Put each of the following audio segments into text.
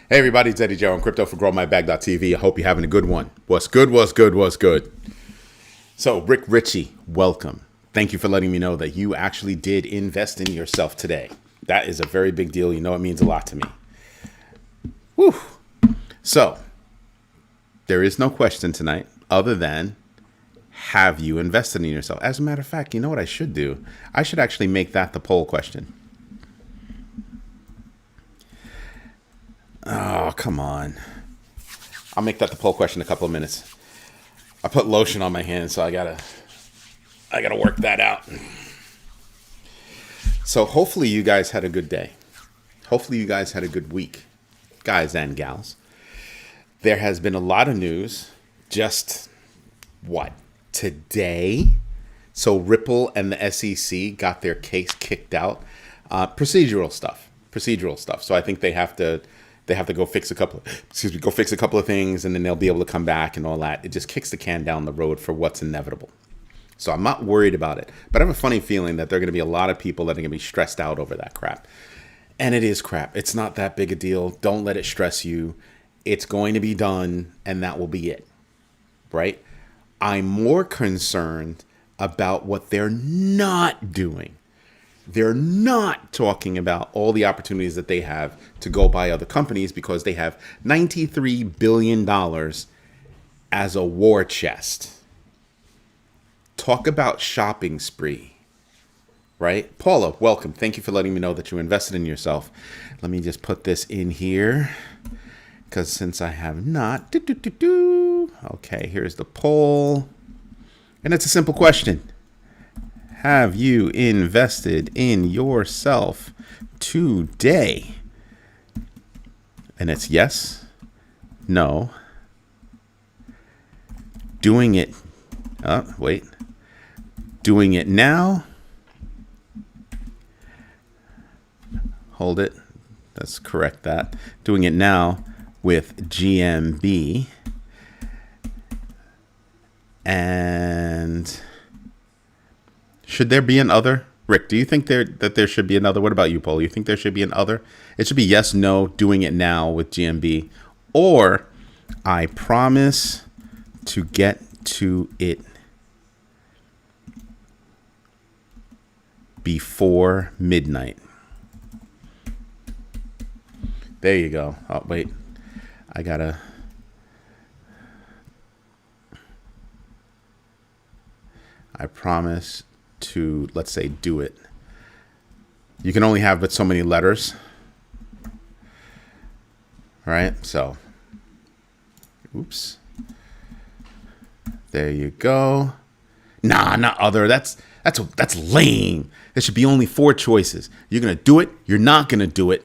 Hey everybody, it's Eddie Joe on Crypto for GrowMyBag.tv. I hope you're having a good one. What's good, what's good, what's good? So, Rick Ritchie, welcome. Thank you for letting me know that you actually did invest in yourself today. That is a very big deal. You know, it means a lot to me. Whew. So, there is no question tonight other than, have you invested in yourself? As a matter of fact, you know what I should do? I should actually make that the poll question. Oh, come on. I'll make that the poll question in a couple of minutes. I put lotion on my hands, so I gotta work that out. So hopefully you guys had a good day. Hopefully you guys had a good week, guys and gals. There has been a lot of news just, today? So Ripple and the SEC got their case kicked out. Procedural stuff. So I think they have to go fix a couple of things, and then they'll be able to come back and all that. It just kicks the can down the road for what's inevitable. So I'm not worried about it, but I have a funny feeling that there are going to be a lot of people that are going to be stressed out over that crap. And it is crap. It's not that big a deal. Don't let it stress you. It's going to be done, and that will be it, right? I'm more concerned about what they're not doing. They're not talking about all the opportunities that they have to go buy other companies because they have $93 billion as a war chest. Talk about shopping spree, right? Paula, welcome. Thank you for letting me know that you invested in yourself. Let me just put this in here because since I have not. Okay, here's the poll. And it's a simple question. Have you invested in yourself today? And it's yes, no, doing it. Doing it now. Hold it. Let's correct that. Doing it now with GMB. And should there be an other? Rick, do you think that there should be another? What about you, Paul? You think there should be an other? It should be yes, no, doing it now with GMB. Or I promise to get to it before midnight. There you go. Oh, wait. I promise to, let's say, do it. You can only have but so many letters. Right? So, oops. There you go. Nah, not other. That's lame. There should be only 4 choices. You're going to do it. You're not going to do it.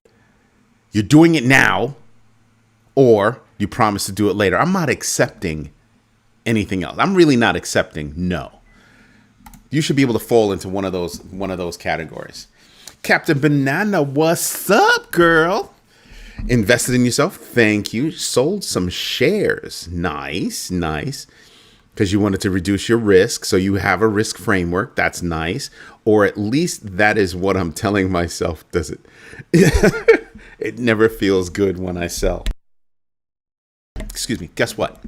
You're doing it now. Or you promise to do it later. I'm not accepting anything else. I'm really not accepting no. You should be able to fall into one of those categories. Captain Banana, what's up, girl? Invested in yourself? Thank you. Sold some shares. Nice. Because you wanted to reduce your risk, so you have a risk framework. That's nice. Or at least that is what I'm telling myself. Does it? It never feels good when I sell. Excuse me. Guess what?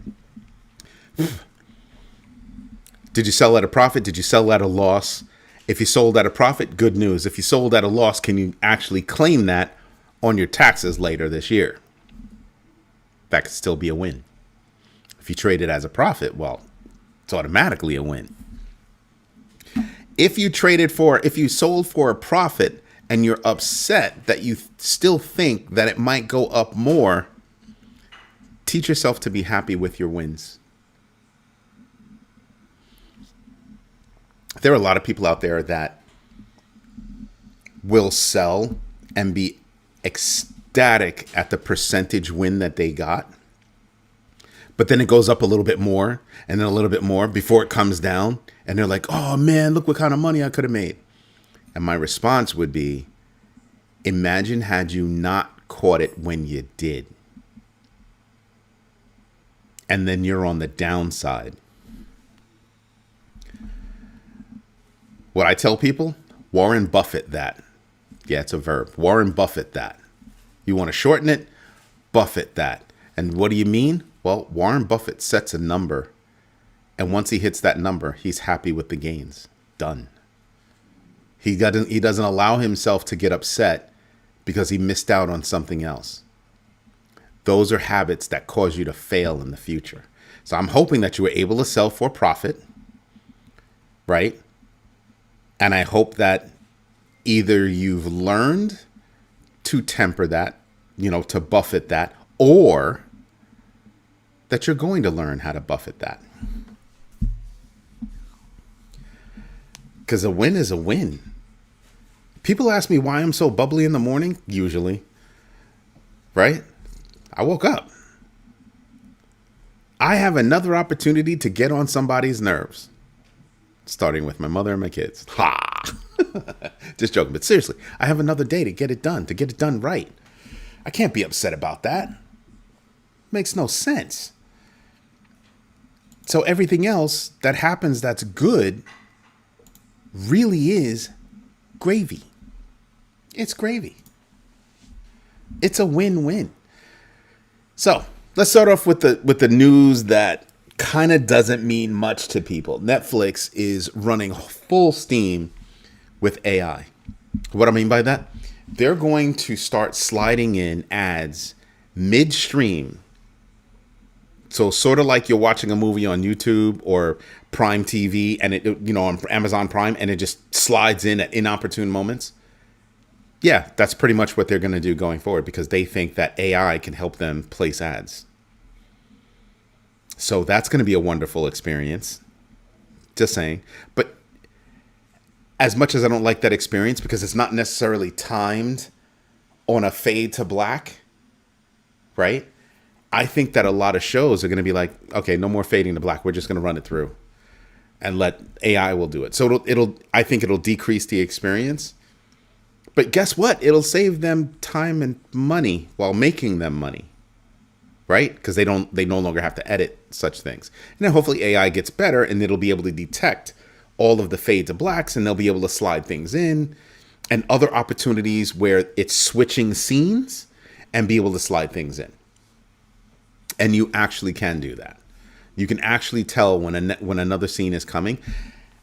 Did you sell at a profit? Did you sell at a loss? If you sold at a profit, good news. If you sold at a loss, can you actually claim that on your taxes later this year? That could still be a win. If you trade it as a profit, well, it's automatically a win. If you sold for a profit and you're upset that you still think that it might go up more, teach yourself to be happy with your wins. There are a lot of people out there that will sell and be ecstatic at the percentage win that they got. But then it goes up a little bit more and then a little bit more before it comes down. And they're like, oh man, look what kind of money I could have made. And my response would be, imagine had you not caught it when you did. And then you're on the downside. What I tell people, Warren Buffett that. Yeah, it's a verb. Warren Buffett that. You want to shorten it? buffet that. And what do you mean? Well, Warren Buffett sets a number, and once he hits that number, he's happy with the gains. Done. He doesn't allow himself to get upset because he missed out on something else. Those are habits that cause you to fail in the future. So I'm hoping that you were able to sell for profit, right? And I hope that either you've learned to temper that, to buffet that, or that you're going to learn how to buffet that. Because a win is a win. People ask me why I'm so bubbly in the morning, usually, right? I woke up. I have another opportunity to get on somebody's nerves, starting with my mother and my kids. Ha! Just joking, but seriously, I have another day to get it done right. I can't be upset about that. Makes no sense. So everything else that happens that's good really is gravy. It's gravy. It's a win-win. So let's start off with the news that kind of doesn't mean much to people. Netflix is running full steam with AI. What I mean by that? They're going to start sliding in ads midstream. So sort of like you're watching a movie on YouTube or Prime TV and it, on Amazon Prime, and it just slides in at inopportune moments. Yeah, that's pretty much what they're going to do going forward because they think that AI can help them place ads. So that's going to be a wonderful experience. Just saying. But as much as I don't like that experience because it's not necessarily timed on a fade to black, right? I think that a lot of shows are going to be like, okay, no more fading to black. We're just going to run it through and let AI will do it. So I think it'll decrease the experience. But guess what? It'll save them time and money while making them money, right? Because they no longer have to edit such things. And then hopefully AI gets better and it'll be able to detect all of the fade to blacks and they'll be able to slide things in and other opportunities where it's switching scenes and be able to slide things in. And you actually can do that. You can actually tell when another scene is coming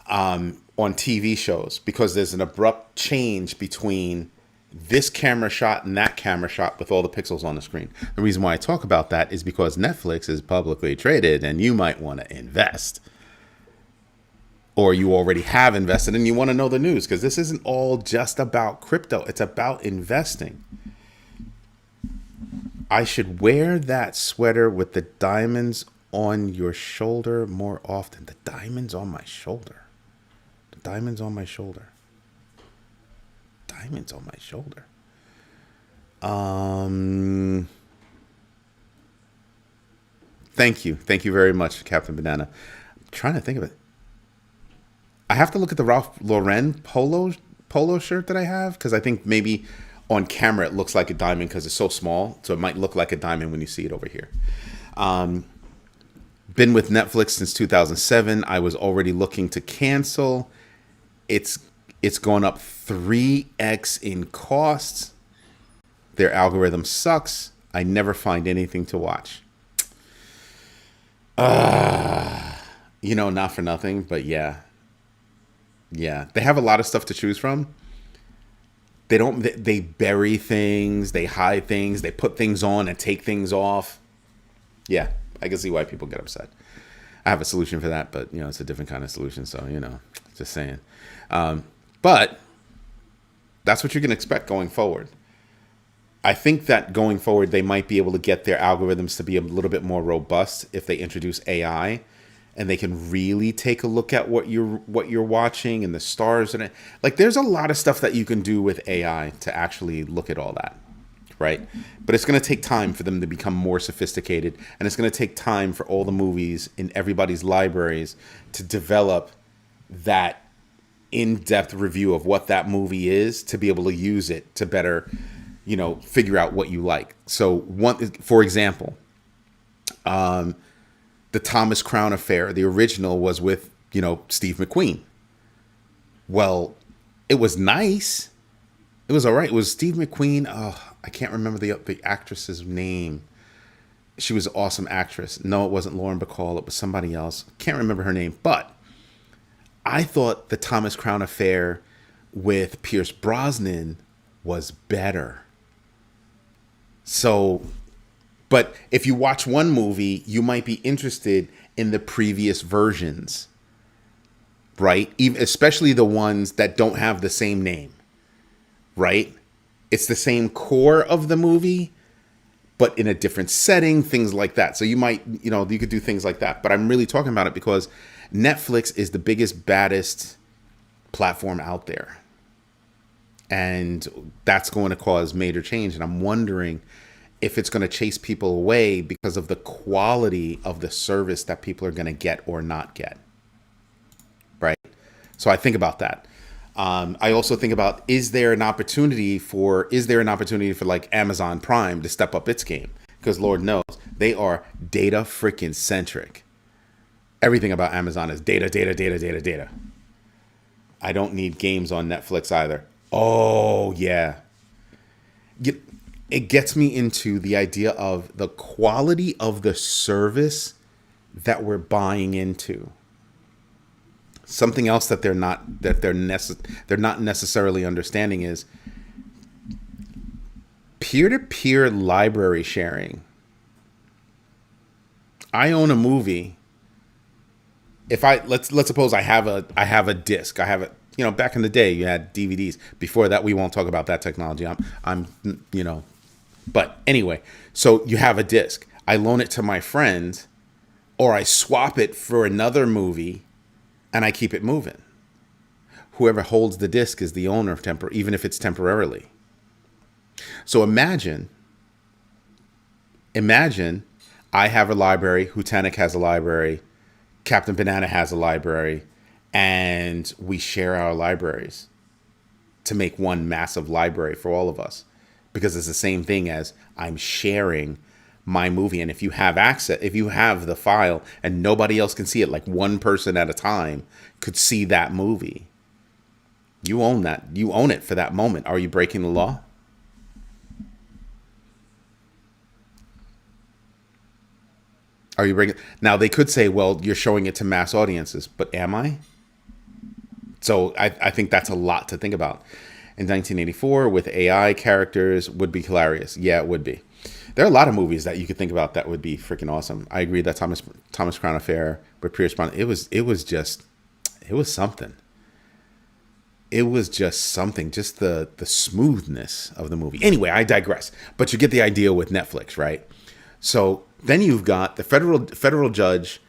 on TV shows because there's an abrupt change between this camera shot and that camera shot with all the pixels on the screen. The reason why I talk about that is because Netflix is publicly traded and you might want to invest. Or you already have invested and you want to know the news because this isn't all just about crypto. It's about investing. I should wear that sweater with the diamonds on your shoulder more often. The diamonds on my shoulder. The diamonds on my shoulder. Diamonds on my shoulder. Thank you. Thank you very much, Captain Banana. I'm trying to think of it. I have to look at the Ralph Lauren polo shirt that I have because I think maybe on camera it looks like a diamond because it's so small. So it might look like a diamond when you see it over here. Been with Netflix since 2007. I was already looking to cancel. It's gone up 3x in costs. Their algorithm sucks. I never find anything to watch. Not for nothing, but yeah. Yeah, they have a lot of stuff to choose from. They bury things, they hide things, they put things on and take things off. Yeah, I can see why people get upset. I have a solution for that, but it's a different kind of solution. So, just saying. But that's what you can expect going forward. I think that going forward, they might be able to get their algorithms to be a little bit more robust if they introduce AI. And they can really take a look at what you're watching and the stars and it. Like there's a lot of stuff that you can do with AI to actually look at all that, right? But it's going to take time for them to become more sophisticated, and it's going to take time for all the movies in everybody's libraries to develop that in-depth review of what that movie is to be able to use it to better, figure out what you like. So for example, the Thomas Crown Affair, the original was with, Steve McQueen. Well, it was nice, It was all right. It was Steve McQueen. Oh, I can't remember the actress's name. She was an awesome actress. No, it wasn't Lauren Bacall. It was somebody else. Can't remember her name. But I thought the Thomas Crown Affair with Pierce Brosnan was better. So, but if you watch one movie, you might be interested in the previous versions, right? Even, especially the ones that don't have the same name, right? It's the same core of the movie, but in a different setting, things like that. So you might, you could do things like that. But I'm really talking about it because Netflix is the biggest, baddest platform out there. And that's going to cause major change. And I'm wondering if it's going to chase people away because of the quality of the service that people are going to get or not get. Right? So I think about that. I also think about, is there an opportunity for like Amazon Prime to step up its game? Because Lord knows they are data freaking centric. Everything about Amazon is data, data, data, data, data. I don't need games on Netflix either. Oh, yeah. It gets me into the idea of the quality of the service that we're buying into. Something else that they're not necessarily understanding is peer-to-peer library sharing. I own a movie. If let's suppose I have a disc. I have it. Back in the day, you had DVDs. Before that, we won't talk about that technology. But anyway, so you have a disc. I loan it to my friend, or I swap it for another movie, and I keep it moving. Whoever holds the disc is the owner of even if it's temporarily. So imagine I have a library, Hutanik has a library, Captain Banana has a library, and we share our libraries to make one massive library for all of us. Because it's the same thing as I'm sharing my movie. And if you have access, if you have the file and nobody else can see it, like one person at a time could see that movie, you own that. You own it for that moment. Are you breaking the law? Are you breaking? Now they could say, well, you're showing it to mass audiences, but am I? So I think that's a lot to think about. In 1984, with AI characters, would be hilarious. Yeah, it would be. There are a lot of movies that you could think about that would be freaking awesome. I agree that Thomas Crown Affair with Pierce Brosnan, it was something. It was just something, just the smoothness of the movie. Anyway, I digress. But you get the idea with Netflix, right? So then you've got the federal judge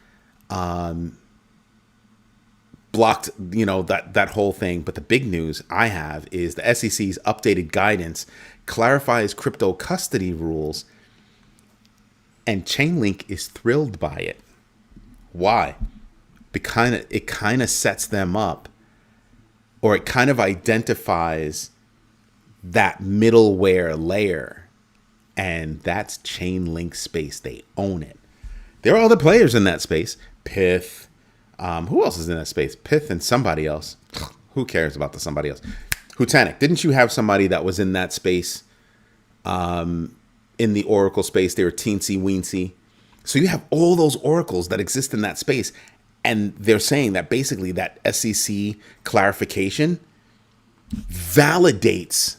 blocked, that whole thing. But the big news I have is the SEC's updated guidance clarifies crypto custody rules, and Chainlink is thrilled by it. Why? Because it kind of sets them up, or it kind of identifies that middleware layer, and that's Chainlink space. They own it. There are other players in that space. Pith. Who else is in that space? Pith and somebody else. Who cares about the somebody else? Hutanik. Didn't you have somebody that was in that space? In the Oracle space, they were teensy weensy. So you have all those oracles that exist in that space. And they're saying that basically that SEC clarification validates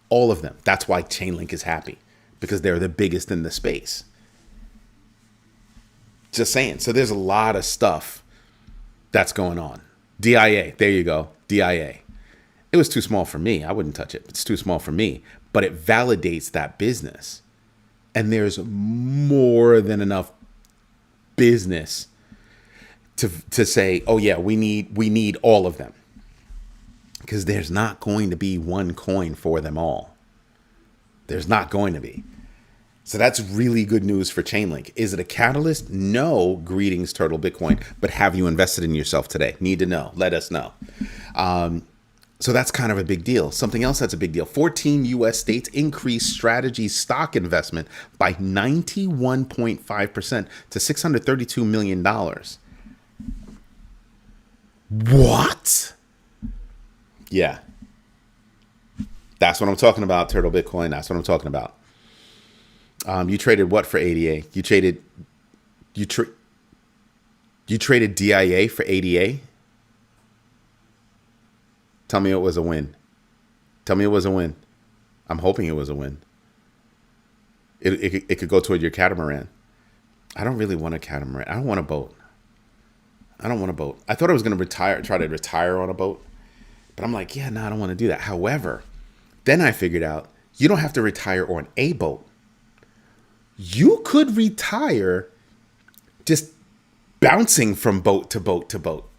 all of them. That's why Chainlink is happy, because they're the biggest in the space. Just saying. So there's a lot of stuff that's going on. DIA. There you go. DIA. It was too small for me. I wouldn't touch it. It's too small for me. But it validates that business. And there's more than enough business to say, oh yeah, we need all of them. Because there's not going to be one coin for them all. There's not going to be. So that's really good news for Chainlink. Is it a catalyst? No. Greetings, Turtle Bitcoin. But have you invested in yourself today? Need to know. Let us know. So that's kind of a big deal. Something else that's a big deal. 14 U.S. states increased strategy stock investment by 91.5% to $632 million. What? Yeah. That's what I'm talking about, Turtle Bitcoin. That's what I'm talking about. You traded what for ADA? You tra- you traded DIA for ADA? Tell me it was a win. Tell me it was a win. I'm hoping it was a win. It could go toward your catamaran. I don't really want a catamaran. I don't want a boat. I don't want a boat. I thought I was going to try to retire on a boat. But I'm like, yeah, no, I don't want to do that. However, then I figured out you don't have to retire on a boat. You could retire just bouncing from boat to boat to boat.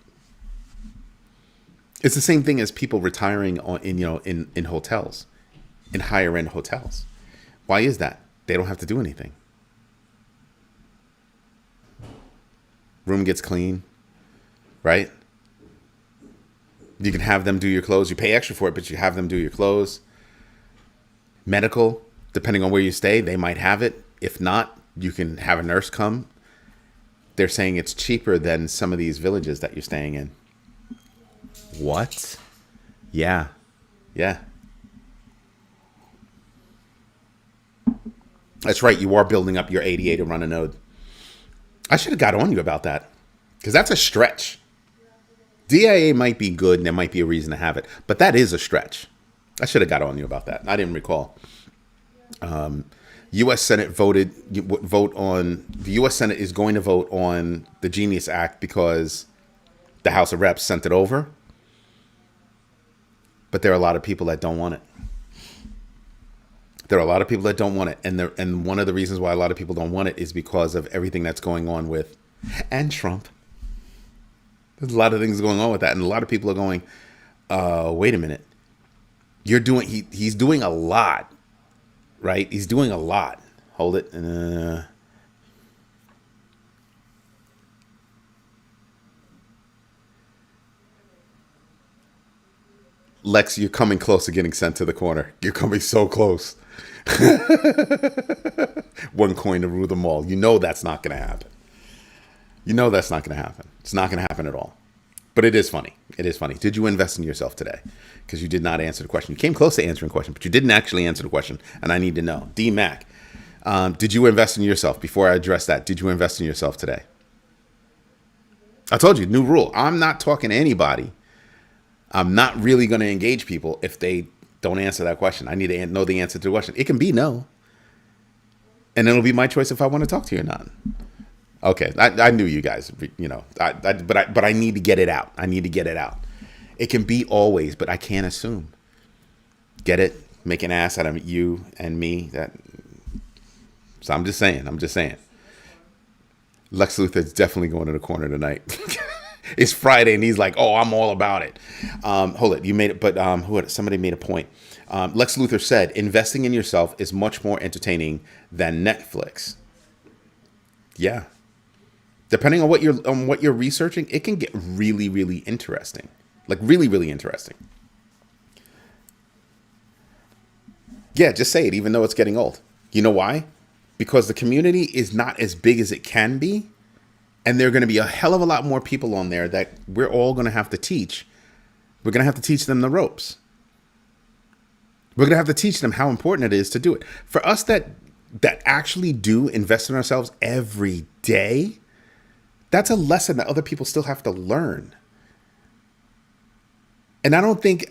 It's the same thing as people retiring in hotels, in higher end hotels. Why is that? They don't have to do anything. Room gets clean, right? You can have them do your clothes. You pay extra for it, but you have them do your clothes. Medical, depending on where you stay, they might have it. If not, you can have a nurse come. They're saying it's cheaper than some of these villages that you're staying in. What? Yeah. Yeah. That's right. You are building up your ADA to run a node. I should have got on you about that because that's a stretch. DIA might be good and there might be a reason to have it, but that is a stretch. I should have got on you about that. I didn't recall. U.S. Senate the U.S. Senate is going to vote on the Genius Act because the House of Reps sent it over. But there are a lot of people that don't want it. There are a lot of people that don't want it. And one of the reasons why a lot of people don't want it is because of everything that's going on with, and Trump. There's a lot of things going on with that. And a lot of people are going, wait a minute. He's doing a lot, right? He's doing a lot. Hold it. Lex, you're coming close to getting sent to the corner. You're coming so close. One coin to rule them all. You know that's not going to happen. You know that's not going to happen. It's not going to happen at all. But it is funny. It is funny. Did you invest in yourself today? Because you did not answer the question. You came close to answering the question, but you didn't actually answer the question. And I need to know. D-Mac, did you invest in yourself? Before I address that, did you invest in yourself today? I told you, new rule. I'm not talking to anybody. I'm not really going to engage people if they don't answer that question. I need to know the answer to the question. It can be no. And it'll be my choice if I want to talk to you or not. Okay, I knew you guys, but I need to get it out. I need to get it out. It can be always, but I can't assume. Get it? Make an ass out of you and me. So I'm just saying. Lex Luthor's definitely going to the corner tonight. It's Friday and he's like, oh, I'm all about it. Hold it. You made it. But somebody made a point. Lex Luthor said, investing in yourself is much more entertaining than Netflix. Yeah. Depending on what you're researching, it can get really, really interesting. Like really, really interesting. Yeah, just say it, even though it's getting old. You know why? Because the community is not as big as it can be. And there are going to be a hell of a lot more people on there that we're all going to have to teach. We're going to have to teach them the ropes. We're going to have to teach them how important it is to do it. For us that actually do invest in ourselves every day, that's a lesson that other people still have to learn. And I think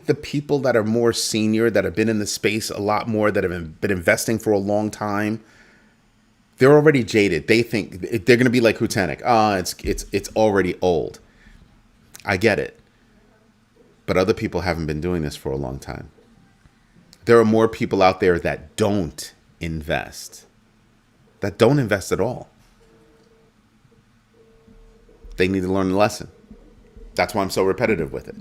the people that are more senior, that have been in the space a lot more, that have been investing for a long time, they're already jaded. They think they're going to be like Hutanik. It's already old. I get it. But other people haven't been doing this for a long time. There are more people out there that don't invest. That don't invest at all. They need to learn the lesson. That's why I'm so repetitive with it.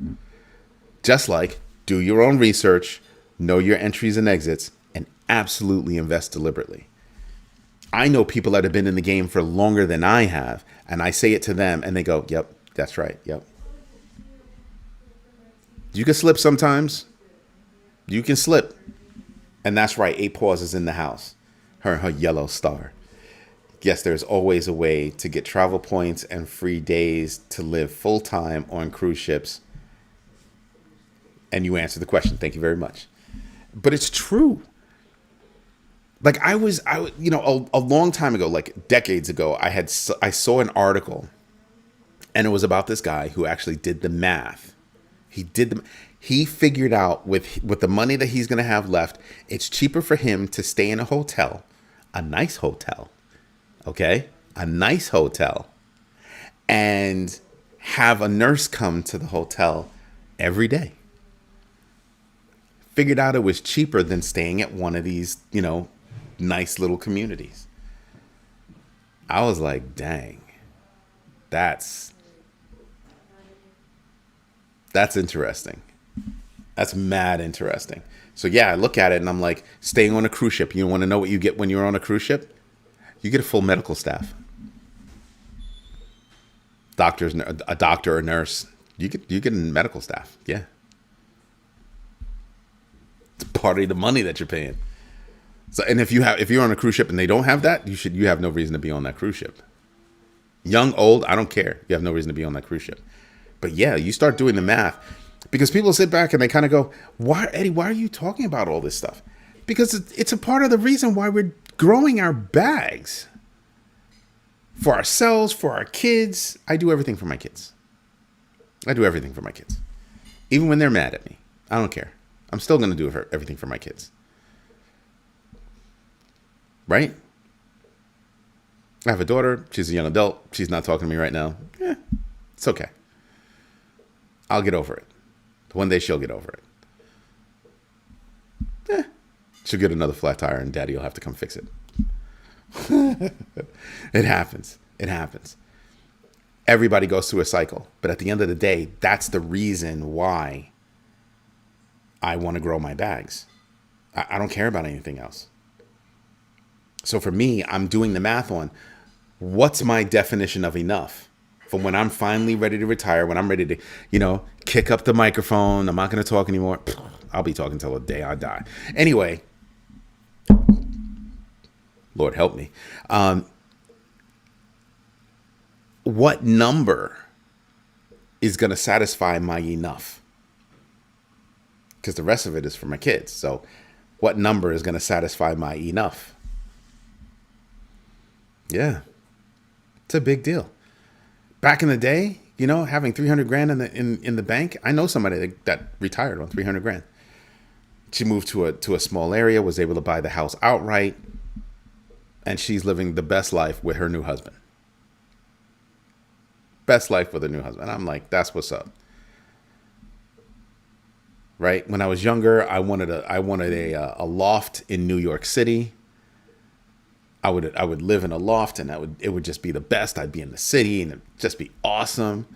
Just like do your own research, know your entries and exits, and absolutely invest deliberately. I know people that have been in the game for longer than I have, and I say it to them, and they go, yep, that's right, yep. You can slip sometimes. You can slip. And that's right, 8 Paws is in the house. Her yellow star. Yes, there's always a way to get travel points and free days to live full-time on cruise ships And you answered the question. Thank you very much. But it's true. Like a long time ago, like decades ago, I saw an article, and it was about this guy who actually did the math. He figured out with the money that he's going to have left, it's cheaper for him to stay in a hotel, a nice hotel, okay, a nice hotel, and have a nurse come to the hotel every day. Figured out it was cheaper than staying at one of these, nice little communities. I was like, dang, that's interesting. That's mad interesting. So yeah, I look at it and I'm like, staying on a cruise ship. You want to know what you get when you're on a cruise ship? You get a full medical staff. A doctor or nurse. You get a medical staff. Yeah. It's part of the money that you're paying. So, and if you're on a cruise ship and they don't have that, you have no reason to be on that cruise ship. Young, old, I don't care. You have no reason to be on that cruise ship. But yeah, you start doing the math, because people sit back and they kind of go, "Why, Eddie? Why are you talking about all this stuff?" Because it's a part of the reason why we're growing our bags for ourselves, for our kids. I do everything for my kids. Even when they're mad at me, I don't care. I'm still going to do everything for my kids. Right? I have a daughter. She's a young adult. She's not talking to me right now. Yeah, it's okay. I'll get over it. One day she'll get over it. She'll get another flat tire and daddy will have to come fix it. It happens. Everybody goes through a cycle. But at the end of the day, that's the reason why I want to grow my bags. I don't care about anything else. So for me, I'm doing the math on what's my definition of enough. For when I'm finally ready to retire, when I'm ready to, kick up the microphone, I'm not going to talk anymore. I'll be talking till the day I die. Anyway, Lord help me. What number is going to satisfy my enough? Because the rest of it is for my kids. So what number is going to satisfy my enough? Yeah, it's a big deal. Back in the day, having 300 grand in the bank. I know somebody that retired on 300 grand. She moved to a small area, was able to buy the house outright, and she's living the best life with her new husband. Best life with her new husband. I'm like, that's what's up. Right? When I was younger, I wanted a loft in New York City. I would live in a loft, and it would just be the best. I'd be in the city, and it'd just be awesome.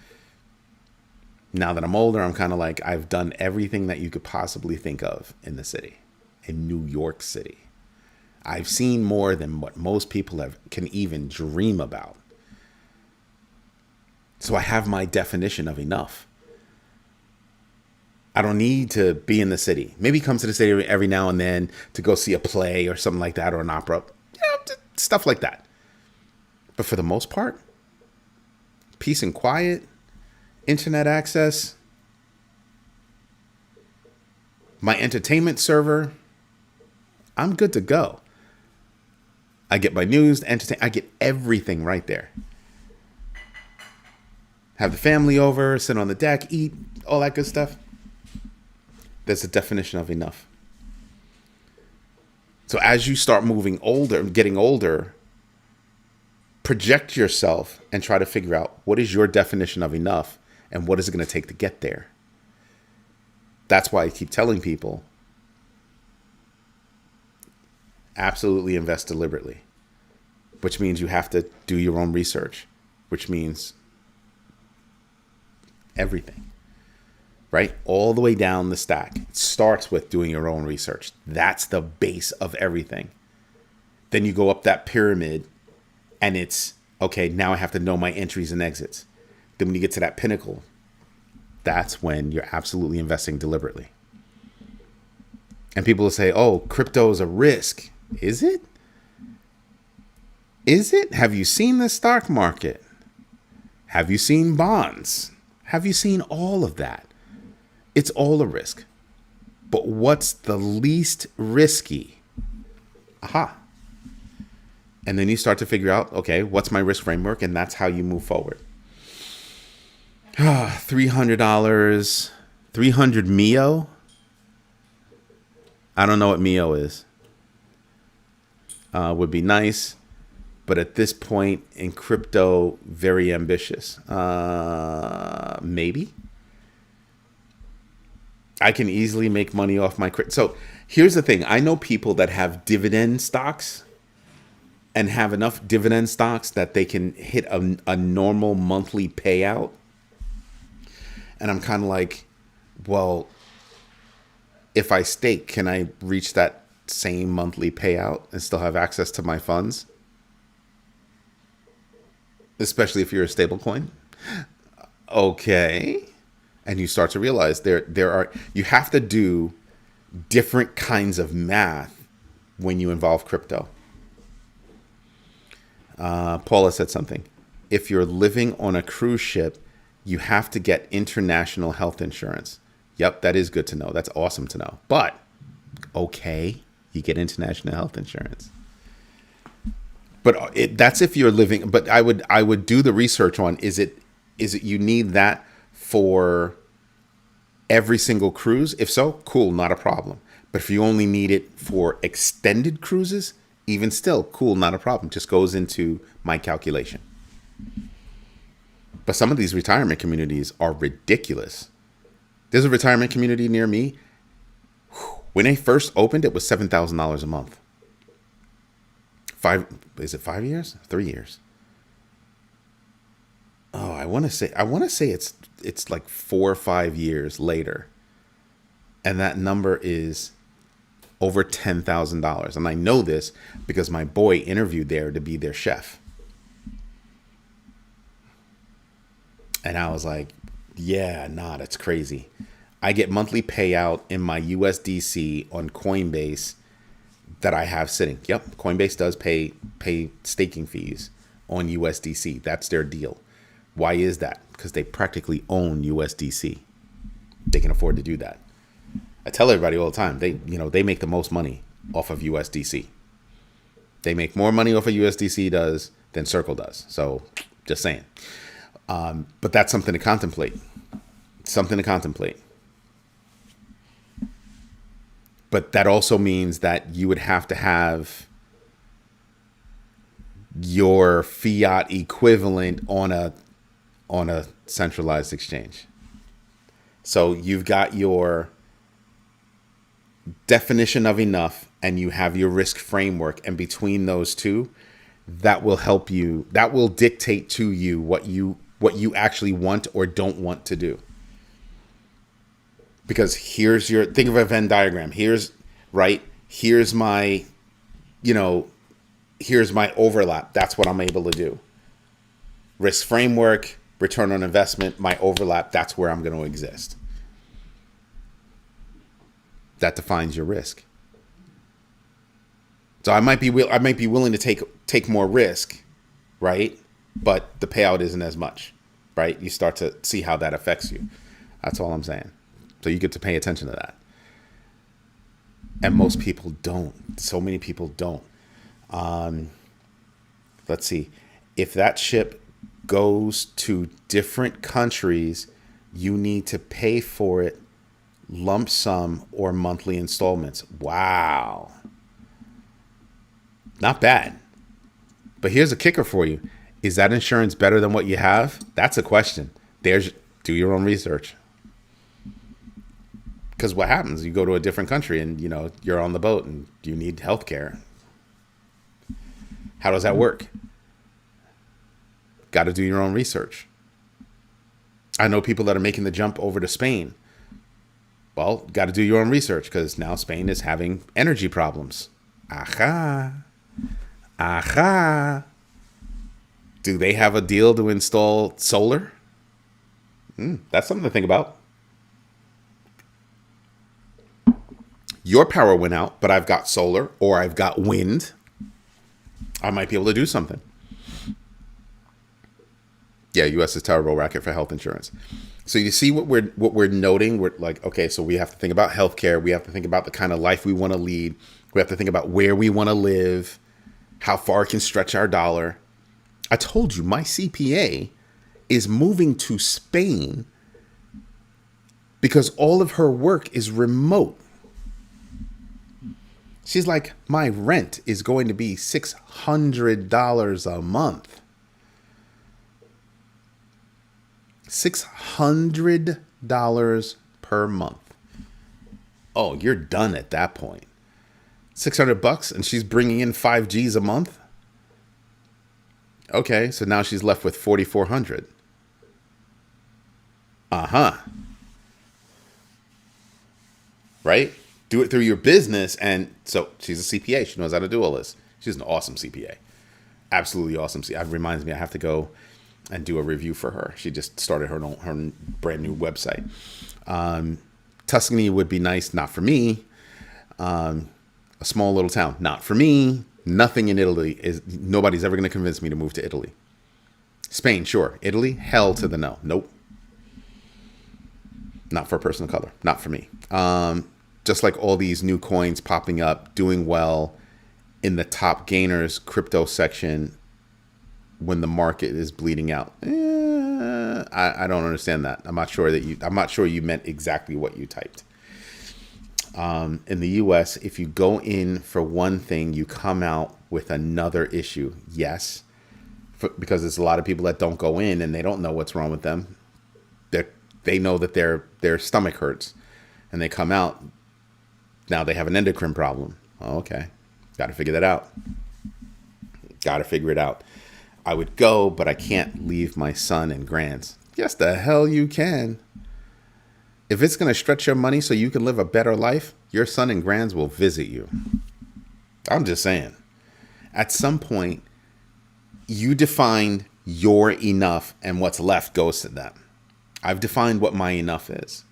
Now that I'm older, I'm kind of like, I've done everything that you could possibly think of in the city, in New York City. I've seen more than what most people can even dream about. So I have my definition of enough. I don't need to be in the city. Maybe come to the city every now and then to go see a play or something like that, or an opera. Stuff like that. But for the most part, peace and quiet, internet access, my entertainment server, I'm good to go. I get my news, I get everything right there. Have the family over, sit on the deck, eat, all that good stuff. There's a definition of enough. So as you start getting older, project yourself and try to figure out what is your definition of enough and what is it going to take to get there. That's why I keep telling people, absolutely invest deliberately, which means you have to do your own research, which means everything. Right? All the way down the stack. It starts with doing your own research. That's the base of everything. Then you go up that pyramid and it's, okay, now I have to know my entries and exits. Then when you get to that pinnacle, that's when you're absolutely investing deliberately. And people will say, oh, crypto is a risk. Is it? Is it? Have you seen the stock market? Have you seen bonds? Have you seen all of that? It's all a risk. But what's the least risky? Aha. And then you start to figure out, okay, what's my risk framework? And that's how you move forward. $300, 300 Mio. I don't know what Mio is. Would be nice. But at this point in crypto, very ambitious. Maybe. I can easily make money off my crypto. So here's the thing. I know people that have dividend stocks and have enough dividend stocks that they can hit a normal monthly payout. And I'm kind of like, well, if I stake, can I reach that same monthly payout and still have access to my funds? Especially if you're a stable coin. Okay. And you start to realize you have to do different kinds of math when you involve crypto. Paula said something. If you're living on a cruise ship, you have to get international health insurance. Yep, that is good to know. That's awesome to know. But, okay, you get international health insurance. But that's if you're living. But I would do the research on is it you need that for every single cruise? If so, cool, not a problem. But if you only need it for extended cruises, even still, cool, not a problem. Just goes into my calculation. But some of these retirement communities are ridiculous. There's a retirement community near me. When they first opened, it was $7,000 a month. Is it 5 years? 3 years? Oh, I want to say it's like 4 or 5 years later, and that number is over $10,000. And I know this because my boy interviewed there to be their chef, and I was like, yeah, nah, that's crazy. I get monthly payout in my USDC on Coinbase that I have sitting. Yep, Coinbase does pay staking fees on USDC. That's their deal. Why is that? Because they practically own USDC. They can afford to do that. I tell everybody all the time, they make the most money off of USDC. They make more money off of USDC does than Circle does. So just saying. But that's something to contemplate. Something to contemplate. But that also means that you would have to have your fiat equivalent on a centralized exchange. So you've got your definition of enough and you have your risk framework, and between those two, that will help you, that will dictate to you what you actually want or don't want to do. Because think of a Venn diagram. Here's my overlap. That's what I'm able to do. Risk framework, return on investment, my overlap, that's where I'm going to exist. That defines your risk. So I might be willing to take more risk, right? But the payout isn't as much, right? You start to see how that affects you. That's all I'm saying. So you get to pay attention to that. And most people don't. So many people don't. Let's see. If that ship goes to different countries, you need to pay for it lump sum or monthly installments. Wow. Not bad. But here's a kicker for you. Is that insurance better than what you have? That's a question. Do your own research. Because what happens? You go to a different country and you're on the boat and you need health care. How does that work? Got to do your own research. I know people that are making the jump over to Spain. Well, got to do your own research because now Spain is having energy problems. Aha. Do they have a deal to install solar? That's something to think about. Your power went out, but I've got solar or I've got wind. I might be able to do something. Yeah, U.S. is terrible racket for health insurance. So you see what we're noting. We're like, okay, so we have to think about healthcare. We have to think about the kind of life we want to lead. We have to think about where we want to live, how far it can stretch our dollar. I told you my CPA is moving to Spain because all of her work is remote. She's like, my rent is going to be $600 a month. $600 per month. Oh, you're done at that point. $600 and she's bringing in 5Gs a month. Okay, so now she's left with 4,400. Right? Do it through your business. And so she's a CPA. She knows how to do all this. She's an awesome CPA. Absolutely awesome. It reminds me I have to go and do a review for her. She just started her brand new website. Tuscany would be nice. Not for me. A small little town. Not for me. Nothing in Italy nobody's ever going to convince me to move to Italy. Spain, sure. Italy, hell to the no. Nope. Not for a person of color. Not for me. Just like all these new coins popping up, doing well in the top gainers crypto section when the market is bleeding out. I don't understand that. I'm not sure you meant exactly what you typed. In the US, if you go in for one thing, you come out with another issue. Yes, because there's a lot of people that don't go in and they don't know what's wrong with them. They know that their stomach hurts and they come out. Now they have an endocrine problem. Oh, okay. Got to figure that out. Got to figure it out. I would go, but I can't leave my son and grands. Yes, the hell you can. If it's going to stretch your money so you can live a better life, your son and grands will visit you. I'm just saying. At some point, you define your enough and what's left goes to them. I've defined what my enough is.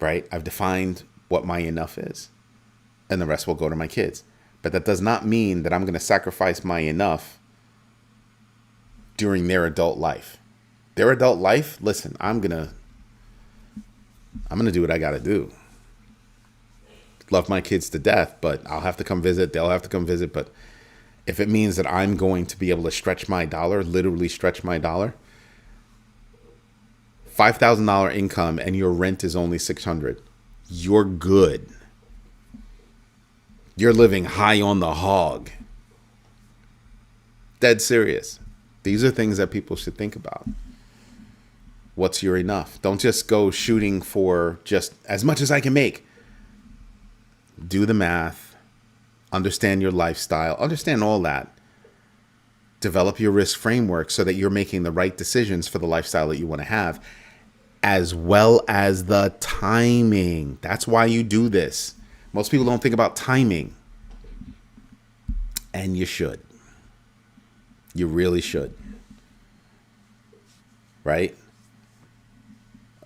Right? I've defined what my enough is. And the rest will go to my kids. But that does not mean that I'm going to sacrifice my enough during their adult life. Their adult life, listen, I'm going to do what I got to do. Love my kids to death, but I'll have to come visit. They'll have to come visit. But if it means that I'm going to be able to stretch my dollar, literally stretch my dollar, $5,000 income and your rent is only $600, you're good. You're living high on the hog. Dead serious. These are things that people should think about. What's your enough? Don't just go shooting for just as much as I can make. Do the math. Understand your lifestyle. Understand all that. Develop your risk framework so that you're making the right decisions for the lifestyle that you want to have, as well as the timing. That's why you do this. Most people don't think about timing. And you should. You really should. Right?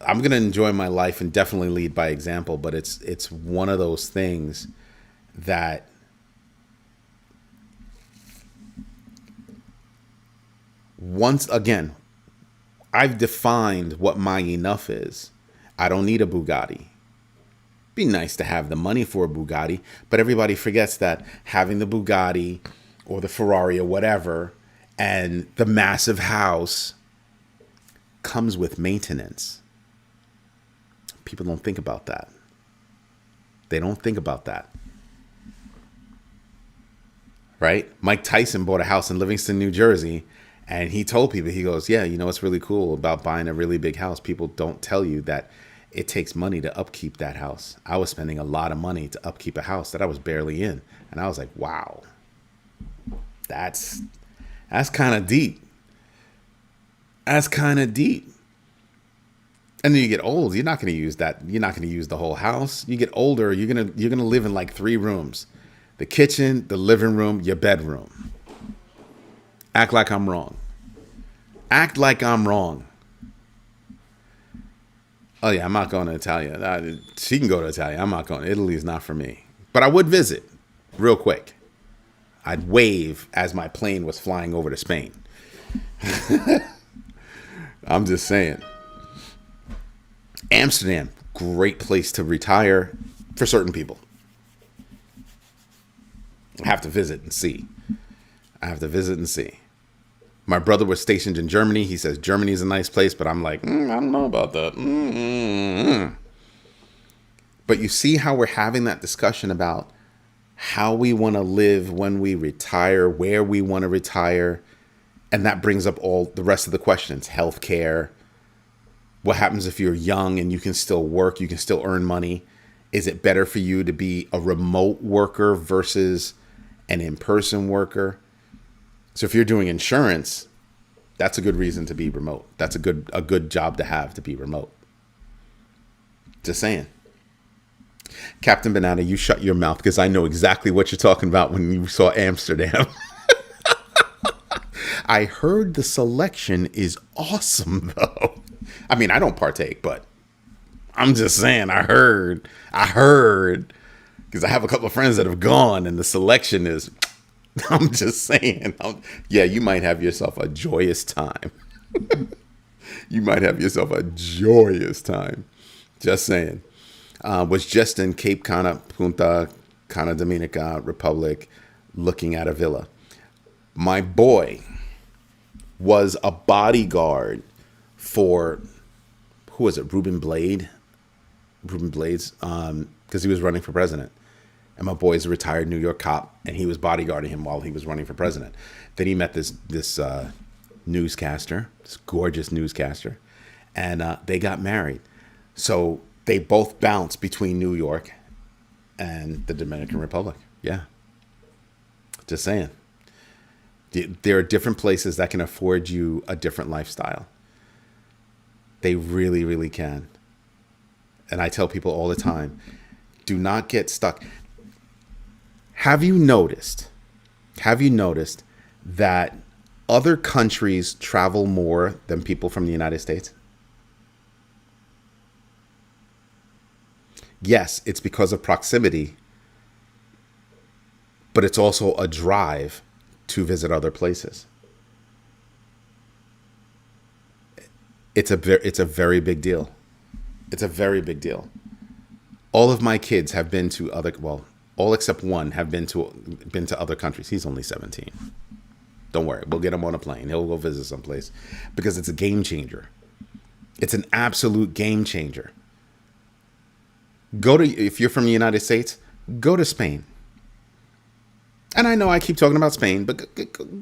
I'm going to enjoy my life and definitely lead by example, but it's one of those things that once again, I've defined what my enough is. I don't need a Bugatti. Be nice to have the money for a Bugatti, but everybody forgets that having the Bugatti or the Ferrari or whatever and the massive house comes with maintenance. People don't think about that. They don't think about that. Right? Mike Tyson bought a house in Livingston, New Jersey, and he told people, he goes, yeah, you know what's really cool about buying a really big house? People don't tell you that it takes money to upkeep that house. I was spending a lot of money to upkeep a house that I was barely in. And I was like, wow, that's kind of deep. That's kind of deep. And then you get old, you're not going to use that. You're not going to use the whole house. You get older, you're going to live in like 3 rooms. The kitchen, the living room, your bedroom. Act like I'm wrong. Act like I'm wrong. Oh yeah, I'm not going to Italia. She can go to Italia. I'm not going. Italy is not for me. But I would visit real quick. I'd wave as my plane was flying over to Spain. I'm just saying. Amsterdam, great place to retire for certain people. I have to visit and see. My brother was stationed in Germany. He says Germany is a nice place, but I'm like, I don't know about that. But you see how we're having that discussion about how we want to live when we retire, where we want to retire. And that brings up all the rest of the questions. Healthcare. What happens if you're young and you can still work, you can still earn money? Is it better for you to be a remote worker versus an in-person worker? So if you're doing insurance, that's a good reason to be remote. That's a good job to have, to be remote. Just saying. Captain Banana, you shut your mouth because I know exactly what you're talking about when you saw Amsterdam. I heard the selection is awesome, though. I mean, I don't partake, but I'm just saying, I heard, because I have a couple of friends that have gone, and the selection is, I'm just saying, yeah, you might have yourself a joyous time. Just saying. Was just in Cape Cana, Punta Cana Dominica Republic, looking at a villa. My boy was a bodyguard for, who was it? Ruben Blades, because he was running for president. And my boy's a retired New York cop, and he was bodyguarding him while he was running for president. Then he met this newscaster, this gorgeous newscaster, and they got married. So they both bounced between New York and the Dominican Republic. Yeah. Just saying. There are different places that can afford you a different lifestyle. They really, really can. And I tell people all the time, do not get stuck. Have you noticed that other countries travel more than people from the United States? Yes, it's because of proximity, but it's also a drive to visit other places. It's a very big deal. It's a very big deal. All of my kids have been to all except one have been to other countries. He's only 17. Don't worry, we'll get him on a plane. He'll go visit someplace because it's a game changer. It's an absolute game changer. If you're from the United States, go to Spain. And I know I keep talking about Spain, but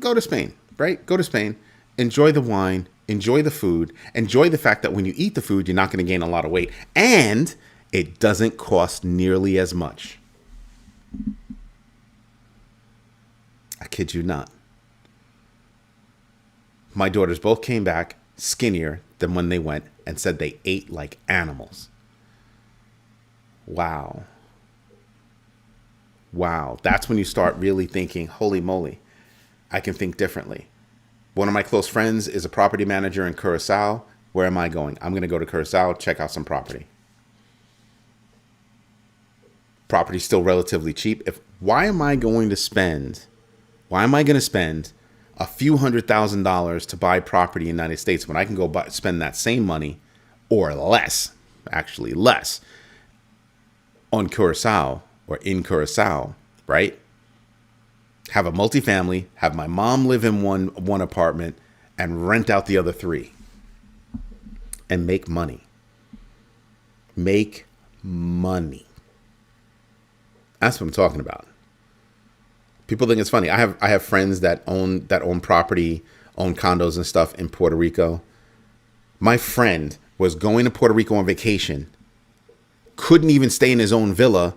go to Spain, right? Go to Spain, enjoy the wine, enjoy the food, enjoy the fact that when you eat the food, you're not going to gain a lot of weight, and it doesn't cost nearly as much. I kid you not. My daughters both came back skinnier than when they went and said they ate like animals. Wow. That's when you start really thinking, holy moly, I can think differently. One of my close friends is a property manager in Curacao. Where am I going? I'm going to go to Curacao, check out some property. Property's still relatively cheap. Why am I going to spend a few $100,000 to buy property in the United States when I can go spend that same money or less, actually less, on Curacao or in Curacao, right? Have a multifamily, have my mom live in one apartment and rent out the other three and make money. Make money. That's what I'm talking about. People think it's funny. I have friends that own property, own condos and stuff in Puerto Rico. My friend was going to Puerto Rico on vacation, couldn't even stay in his own villa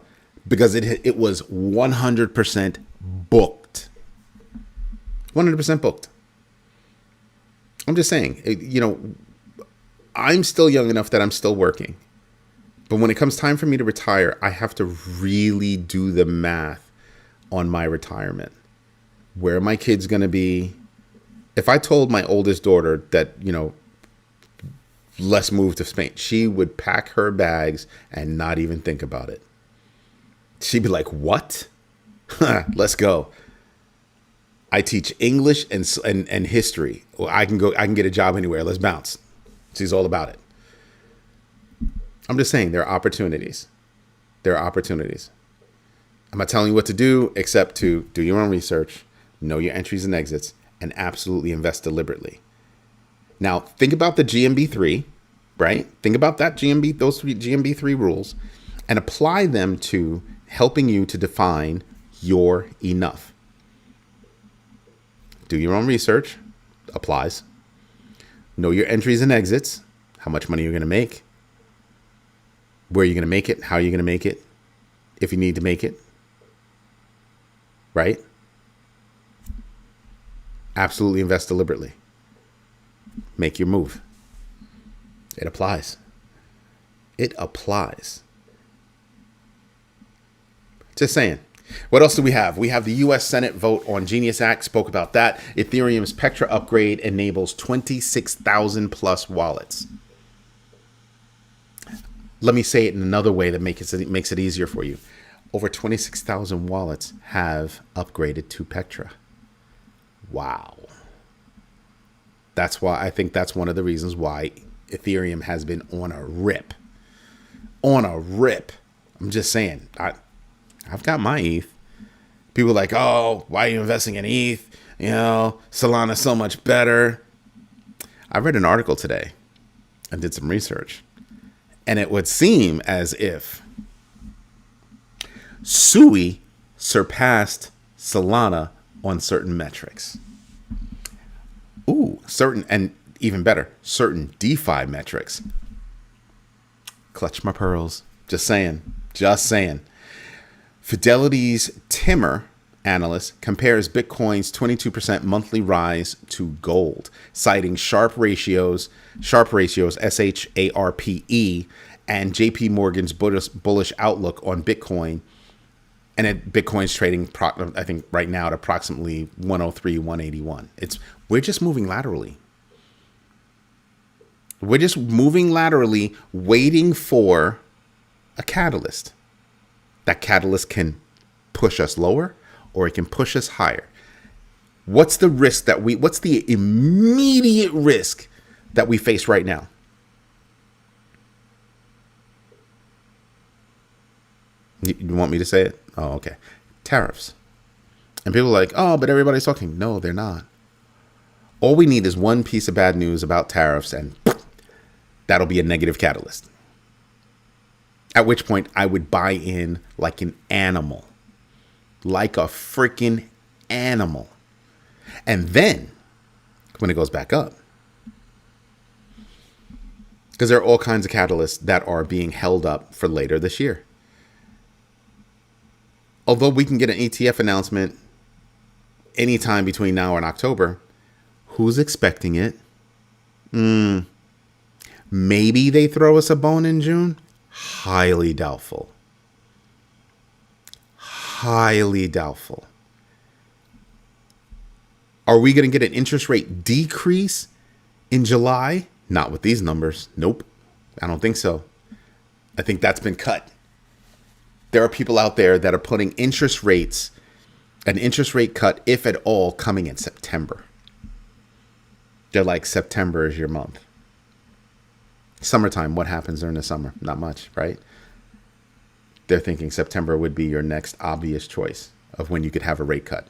because it was 100% booked. 100% booked. I'm just saying, I'm still young enough that I'm still working. But when it comes time for me to retire, I have to really do the math on my retirement. Where are my kids going to be? If I told my oldest daughter that, let's move to Spain, she would pack her bags and not even think about it. She'd be like, what? Let's go. I teach English and history. Well, I can get a job anywhere. Let's bounce. She's all about it. I'm just saying there are opportunities. There are opportunities. I'm not telling you what to do except to do your own research, know your entries and exits, and absolutely invest deliberately. Now, think about the GMB3, right? Think about that those three GMB3 rules, and apply them to helping you to define your enough. Do your own research, applies. Know your entries and exits, how much money you're going to make, where you're going to make it, how you're going to make it, if you need to make it, right? Absolutely invest deliberately. Make your move. It applies. It applies. Just saying. What else do we have? We have the U.S. Senate vote on Genius Act. Spoke about that. Ethereum's Petra upgrade enables 26,000 plus wallets. Let me say it in another way that makes it easier for you. Over 26,000 wallets have upgraded to Petra. Wow. That's why I think that's one of the reasons why Ethereum has been on a rip. On a rip. I'm just saying. I've got my ETH. People are like, oh, why are you investing in ETH? You know, Solana's so much better. I read an article today and did some research. And it would seem as if SUI surpassed Solana on certain metrics. Ooh, certain, and even better, certain DeFi metrics. Clutch my pearls. Just saying. Just saying. Fidelity's Timmer analyst compares Bitcoin's 22% monthly rise to gold, citing sharp ratios, SHARPE, and JP Morgan's bullish outlook on Bitcoin. And Bitcoin's trading, I think, right now at approximately 103, 181. We're just moving laterally. We're just moving laterally, waiting for a catalyst. That catalyst can push us lower or it can push us higher. What's the risk what's the immediate risk that we face right now? You want me to say it? Oh, okay. Tariffs. And people are like, oh, but everybody's talking. No, they're not. All we need is one piece of bad news about tariffs and that'll be a negative catalyst. At which point I would buy in like an animal, like a freaking animal. And then when it goes back up, because there are all kinds of catalysts that are being held up for later this year. Although we can get an ETF announcement anytime between now and October, who's expecting it? Maybe they throw us a bone in June. Highly doubtful. Highly doubtful. Are we going to get an interest rate decrease in July? Not with these numbers. Nope. I don't think so. I think that's been cut. There are people out there that are putting an interest rate cut, if at all, coming in September. They're like, September is your month. Summertime, what happens during the summer? Not much, right? They're thinking September would be your next obvious choice of when you could have a rate cut.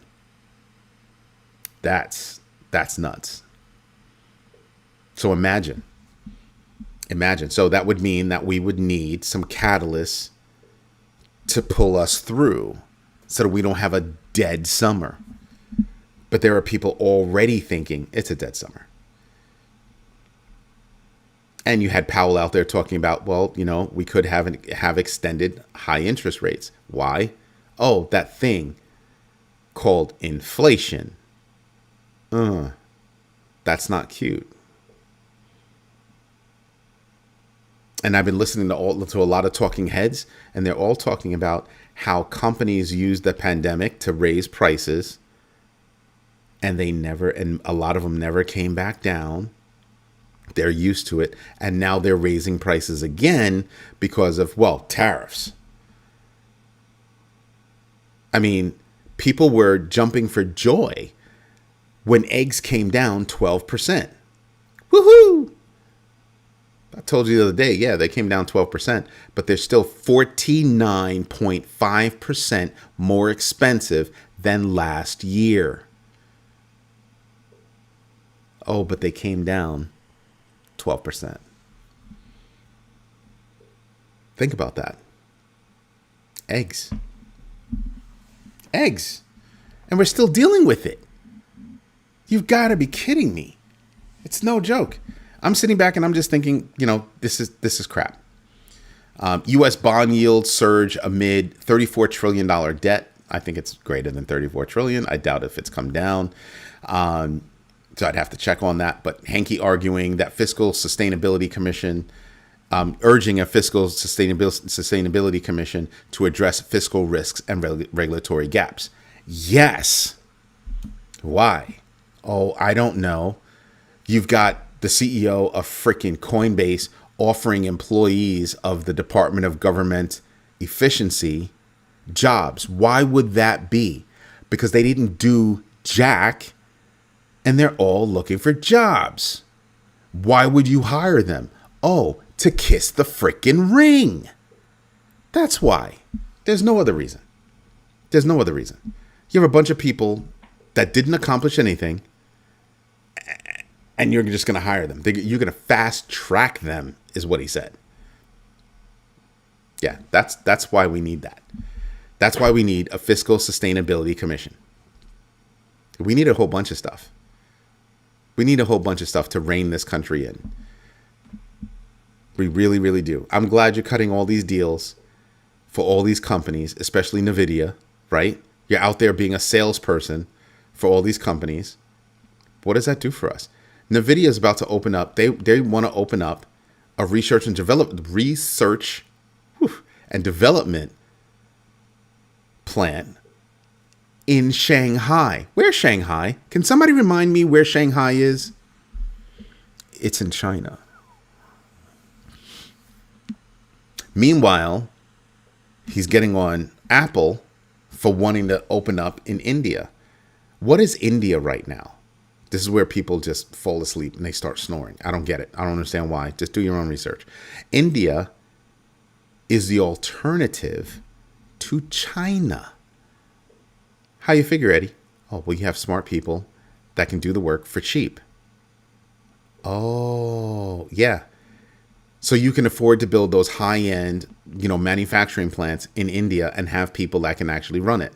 That's nuts. So imagine. So that would mean that we would need some catalysts to pull us through so that we don't have a dead summer. But there are people already thinking it's a dead summer. And you had Powell out there talking about, well, we could have extended high interest rates. Why? Oh, that thing called inflation. That's not cute. And I've been listening to a lot of talking heads, and they're all talking about how companies use the pandemic to raise prices, and a lot of them never came back down. They're used to it, and now they're raising prices again because of, tariffs. I mean, people were jumping for joy when eggs came down 12%. Woohoo! I told you the other day, yeah, they came down 12%, but they're still 49.5% more expensive than last year. Oh, but they came down 12%. Think about that. Eggs. Eggs. And we're still dealing with it. You've got to be kidding me. It's no joke. I'm sitting back and I'm just thinking, this is crap. U.S. bond yields surge amid $34 trillion debt. I think it's greater than $34 trillion. I doubt if it's come down. So I'd have to check on that. But Hanke arguing that fiscal sustainability commission, urging a fiscal sustainability commission to address fiscal risks and regulatory gaps. Yes. Why? Oh, I don't know. You've got the CEO of freaking Coinbase offering employees of the Department of Government Efficiency jobs. Why would that be? Because they didn't do jack and they're all looking for jobs. Why would you hire them? Oh, to kiss the freaking ring. That's why. There's no other reason. There's no other reason. You have a bunch of people that didn't accomplish anything, and you're just going to hire them. You're going to fast track them, is what he said. Yeah, that's why we need that. That's why we need a fiscal sustainability commission. We need a whole bunch of stuff. We need a whole bunch of stuff to rein this country in. We really, really do. I'm glad you're cutting all these deals for all these companies, especially NVIDIA, right? You're out there being a salesperson for all these companies. What does that do for us? NVIDIA is about to open up. They want to open up a research and development plant in Shanghai. Where's Shanghai? Can somebody remind me where Shanghai is? It's in China. Meanwhile, he's getting on Apple for wanting to open up in India. What is India right now? This is where people just fall asleep and they start snoring. I don't get it. I don't understand why. Just do your own research. India is the alternative to China. How you figure, Eddie? Oh, well, you have smart people that can do the work for cheap. Oh, yeah. So you can afford to build those high-end, manufacturing plants in India and have people that can actually run it.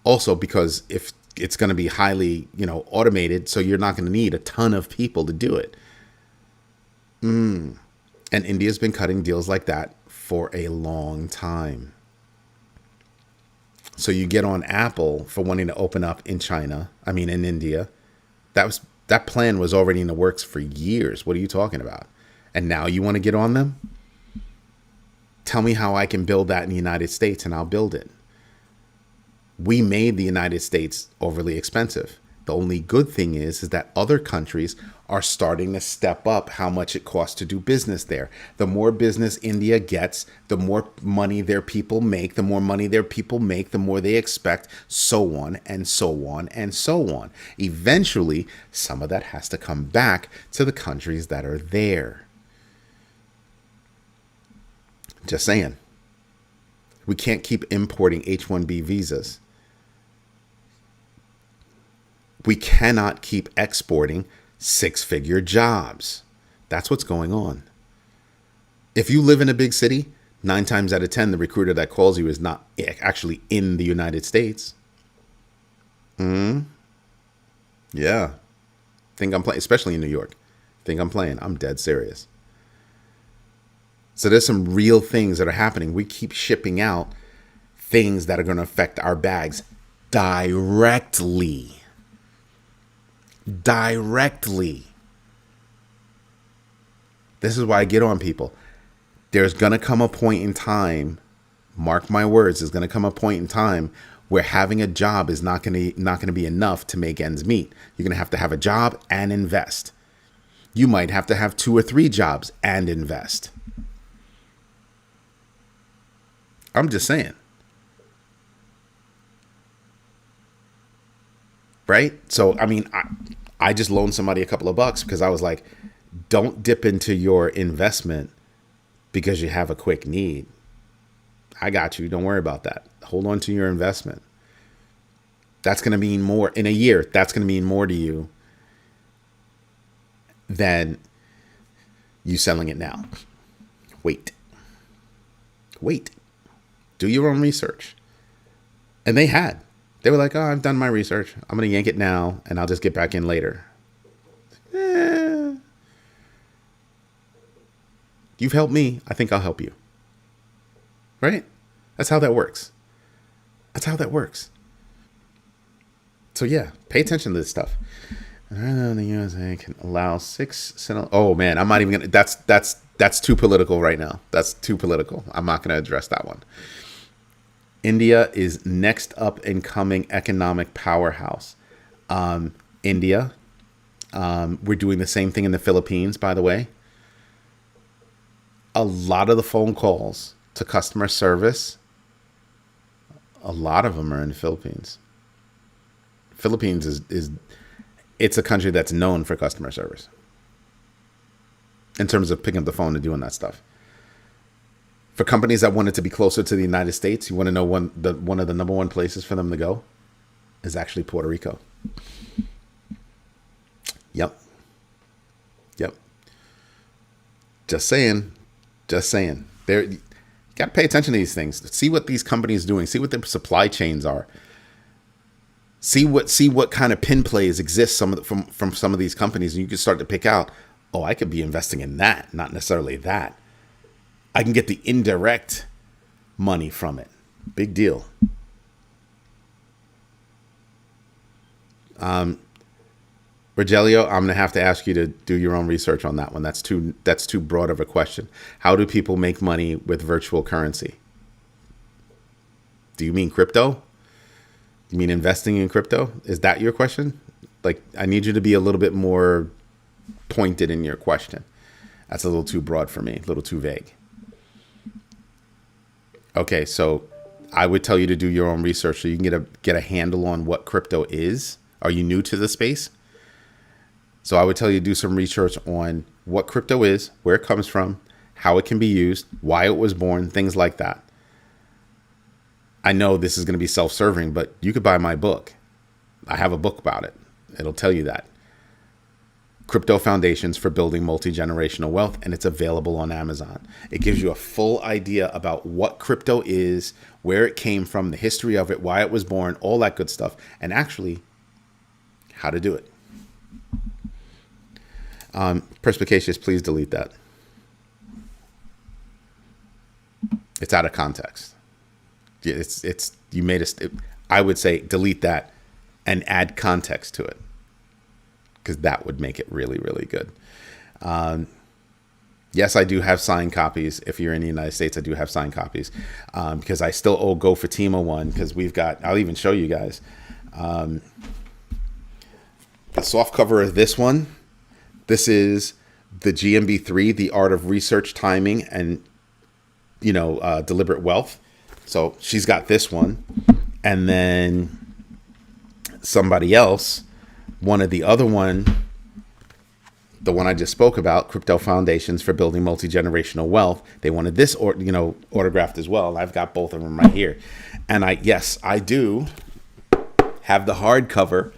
Also, because if it's going to be highly, automated, so you're not going to need a ton of people to do it. And India's been cutting deals like that for a long time. So you get on Apple for wanting to open up in in India. That plan was already in the works for years. What are you talking about? And now you want to get on them? Tell me how I can build that in the United States and I'll build it. We made the United States overly expensive. The only good thing is that other countries are starting to step up how much it costs to do business there. The more business India gets, the more money their people make. The more money their people make, the more they expect, so on and so on and so on. Eventually, some of that has to come back to the countries that are there. Just saying. We can't keep importing H-1B visas. We cannot keep exporting six-figure jobs. That's what's going on. If you live in a big city, 9 times out of 10, the recruiter that calls you is not actually in the United States. Yeah. Think I'm playing, especially in New York. Think I'm playing. I'm dead serious. So there's some real things that are happening. We keep shipping out things that are going to affect our bags directly. This is why I get on people. There's going to come a point in time, mark my words, there's going to come a point in time where having a job is not going to be enough to make ends meet. You're going to have a job and invest. You might have to have 2 or 3 jobs and invest. I'm just saying. Right? So, I just loaned somebody a couple of bucks because I was like, Don't dip into your investment because you have a quick need. I got you. Don't worry about that. Hold on to your investment. That's going to mean more in a year. That's going to mean more to you than you selling it now. Wait. Do your own research. And they were like, oh, I've done my research. I'm going to yank it now and I'll just get back in later. You've helped me. I think I'll help you. Right? That's how that works. So yeah, pay attention to this stuff. The USA can allow 6. Oh man, I'm not even gonna. That's too political right now. That's too political. I'm not gonna address that one. India is next up and coming economic powerhouse. India. We're doing the same thing in the Philippines, by the way. A lot of the phone calls to customer service, a lot of them are in the Philippines. Philippines is it's a country that's known for customer service in terms of picking up the phone and doing that stuff. For companies that wanted to be closer to the United States, you want to know one of the number one places for them to go is actually Puerto Rico. Yep. Just saying. There, you got to pay attention to these things. See what these companies are doing. See what their supply chains are. See what kind of pin plays exist from some of these companies, and you can start to pick out, oh, I could be investing in that, not necessarily that. I can get the indirect money from it. Big deal. Rogelio, I'm going to have to ask you to do your own research on that one. That's too broad of a question. How do people make money with virtual currency? Do you mean crypto? You mean investing in crypto? Is that your question? Like, I need you to be a little bit more pointed in your question. That's a little too broad for me, a little too vague. Okay, so I would tell you to do your own research so you can get a handle on what crypto is. Are you new to the space? So I would tell you to do some research on what crypto is, where it comes from, how it can be used, why it was born, things like that. I know this is going to be self-serving, but you could buy my book. I have a book about it. It'll tell you that. Crypto Foundations for Building Multi-Generational Wealth, and it's available on Amazon. It gives you a full idea about what crypto is, where it came from, the history of it, why it was born, all that good stuff, and actually how to do it. Perspicacious, please delete that. It's out of context. It's you made I would say delete that and add context to it, because that would make it really, really good. Yes, I do have signed copies. If you're in the United States, I do have signed copies, because I still owe Go Fatima one, because we've got, I'll even show you guys the soft cover of this one. This is the GMB 3, The Art of Research, Timing, and Deliberate Wealth. So she's got this one, and then somebody else wanted the other one, the one I just spoke about, Crypto Foundations for Building Multi-Generational Wealth. They wanted this, autographed as well. I've got both of them right here, and I do have the hardcover.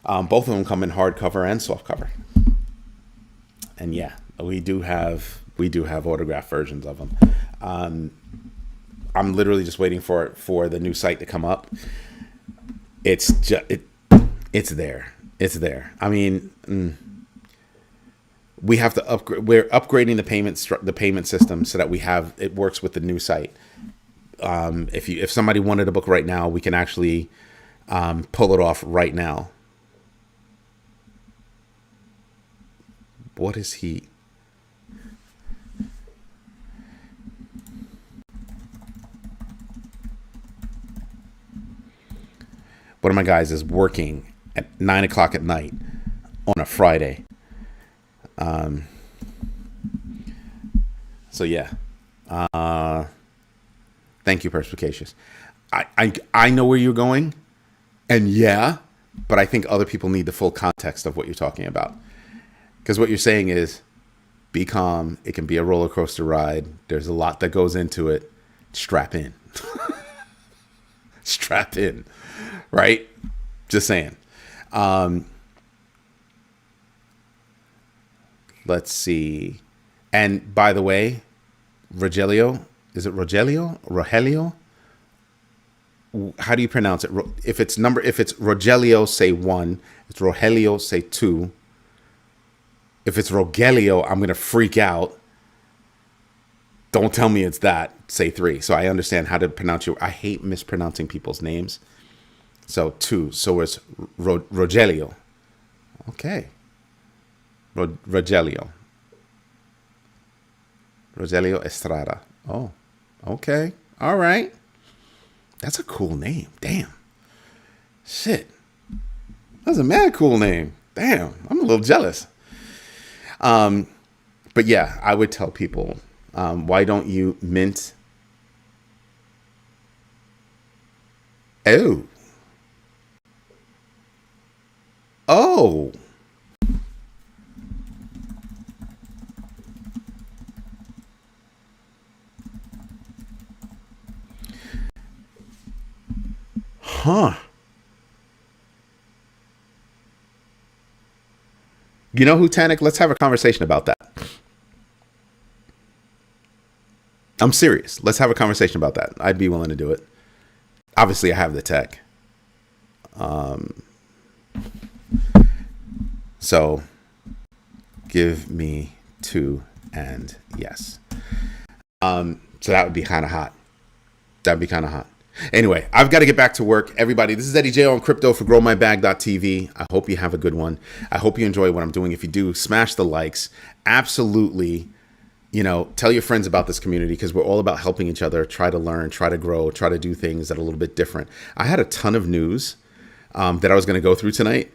Both of them come in hardcover and softcover. And yeah, we do have autographed versions of them. I'm literally just waiting for the new site to come up. It's there. I mean, we have to upgrade. We're upgrading the payment system so that it works with the new site. If somebody wanted a book right now, we can actually pull it off right now. What is he? One of my guys is working at 9 o'clock at night on a Friday. So yeah. Thank you, Perspicacious. I know where you're going, and yeah, but I think other people need the full context of what you're talking about. Because what you're saying is, be calm. It can be a roller coaster ride. There's a lot that goes into it. Strap in. Strap in. Right? Just saying. Let's see. And by the way, Rogelio, is it Rogelio? Rogelio? How do you pronounce it? If it's Rogelio, say 1. If it's Rogelio, say 2. If it's Rogelio, I'm going to freak out. Don't tell me it's that. Say 3. So I understand how to pronounce I hate mispronouncing people's names. So 2. So it's Rogelio. Okay. Rogelio. Rogelio Estrada. Oh, okay. All right. That's a cool name. Damn. Shit. That's a mad cool name. Damn. I'm a little jealous. But yeah, I would tell people, why don't you mint? Oh. Oh. Huh. You know who, Tanik? Let's have a conversation about that. I'm serious. Let's have a conversation about that. I'd be willing to do it. Obviously, I have the tech. So give me 2 and yes. So that would be kind of hot. That'd be kind of hot. Anyway, I've got to get back to work. Everybody, this is Eddie J on crypto for growmybag.tv. I hope you have a good one. I hope you enjoy what I'm doing. If you do, smash the likes. Absolutely, tell your friends about this community, because we're all about helping each other, try to learn, try to grow, try to do things that are a little bit different. I had a ton of news that I was going to go through tonight.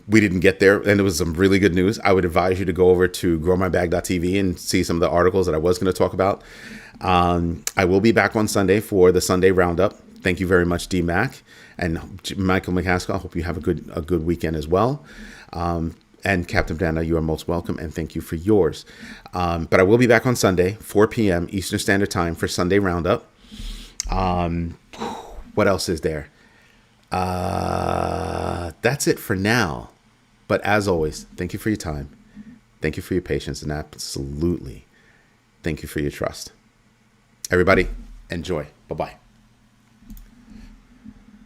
We didn't get there, and it was some really good news. I would advise you to go over to growmybag.tv and see some of the articles that I was going to talk about. I will be back on Sunday for the Sunday roundup. Thank you very much, D-Mac and Michael McCaskill. I hope you have a good weekend as well. And Captain Dana, you are most welcome, and thank you for yours. But I will be back on Sunday, 4 p.m. Eastern Standard Time for Sunday roundup. What else is there? That's it for now. But as always, thank you for your time. Thank you for your patience, and absolutely thank you for your trust. Everybody, enjoy. Bye-bye.